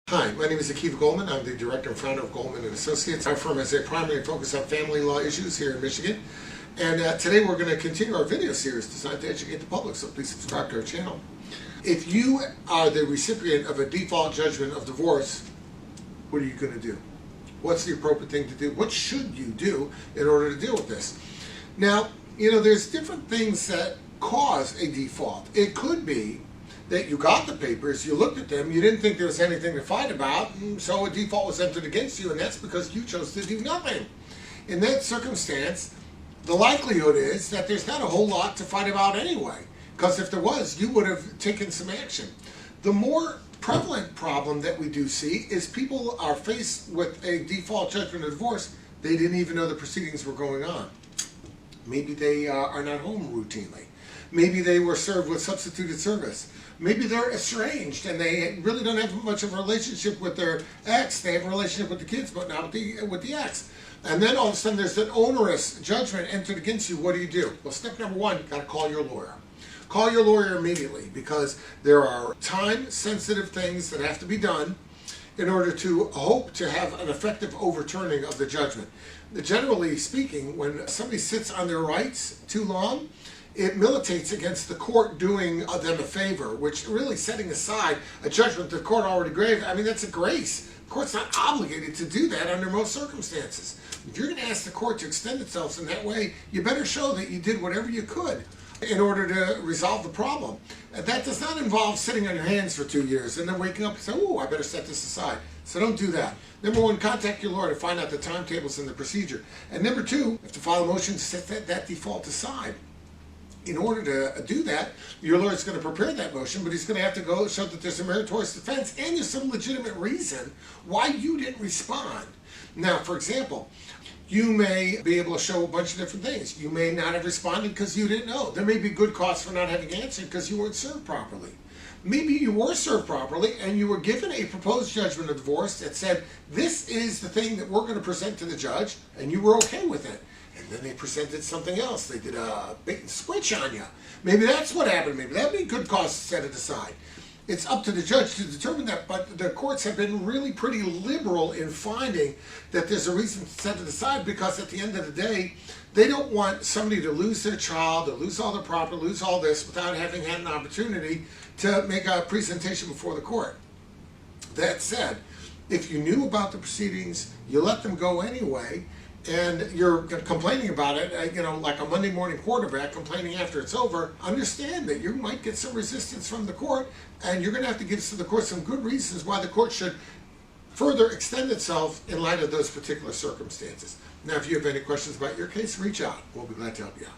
Hi, my name is Goldman. I'm the director and founder of Goldman and Associates. Our firm has a primary focus on family law issues here in Michigan. And today we're going to continue our video series designed to educate the public, so please subscribe to our channel. If you are the recipient of a default judgment of divorce, what are you going to do? What's the appropriate thing to do? What should you do in order to deal with this? Now, there's different things that cause a default. It could be that you got the papers, you looked at them, you didn't think there was anything to fight about, and so a default was entered against you, and that's because you chose to do nothing. In that circumstance, the likelihood is that there's not a whole lot to fight about anyway, because if there was, you would have taken some action. The more prevalent problem that we do see is people are faced with a default judgment of divorce. They didn't even know the proceedings were going on. Maybe they are not home routinely. Maybe they were served with substituted service. Maybe they're estranged and they really don't have much of a relationship with their ex. They have a relationship with the kids, but not with the ex. And then all of a sudden there's an onerous judgment entered against you. What do? Well, step number one, you've got to call your lawyer. Call your lawyer immediately, because there are time-sensitive things that have to be done in order to hope to have an effective overturning of the judgment. Generally speaking, when somebody sits on their rights too long, it militates against the court doing them a favor, which really setting aside a judgment the court already gave. I mean, that's a grace. The court's not obligated to do that under most circumstances. If you're going to ask the court to extend itself in that way, you better show that you did whatever you could in order to resolve the problem. And that does not involve sitting on your hands for 2 years and then waking up and saying, oh, I better set this aside. So don't do that. Number one, contact your lawyer to find out the timetables and the procedure. And number two, you have to file a motion to set that default aside. In order to do that, your lawyer's going to prepare that motion, but he's going to have to go show that there's a meritorious defense and there's some legitimate reason why you didn't respond. Now, for example, you may be able to show a bunch of different things. You may not have responded because you didn't know. There may be good cause for not having answered because you weren't served properly. Maybe you were served properly and you were given a proposed judgment of divorce that said, this is the thing that we're going to present to the judge, and you were okay with it. And then they presented something else. They did a bait and switch on you. Maybe that's what happened. Maybe that'd be a good cause to set it aside. It's up to the judge to determine that, but the courts have been really pretty liberal in finding that there's a reason to set it aside, because at the end of the day, they don't want somebody to lose their child, to lose all their property, lose all this without having had an opportunity to make a presentation before the court. That said, if you knew about the proceedings, you let them go anyway, and you're complaining about it, like a Monday morning quarterback complaining after it's over, understand that you might get some resistance from the court, and you're going to have to give the court some good reasons why the court should further extend itself in light of those particular circumstances. Now, if you have any questions about your case, reach out. We'll be glad to help you out.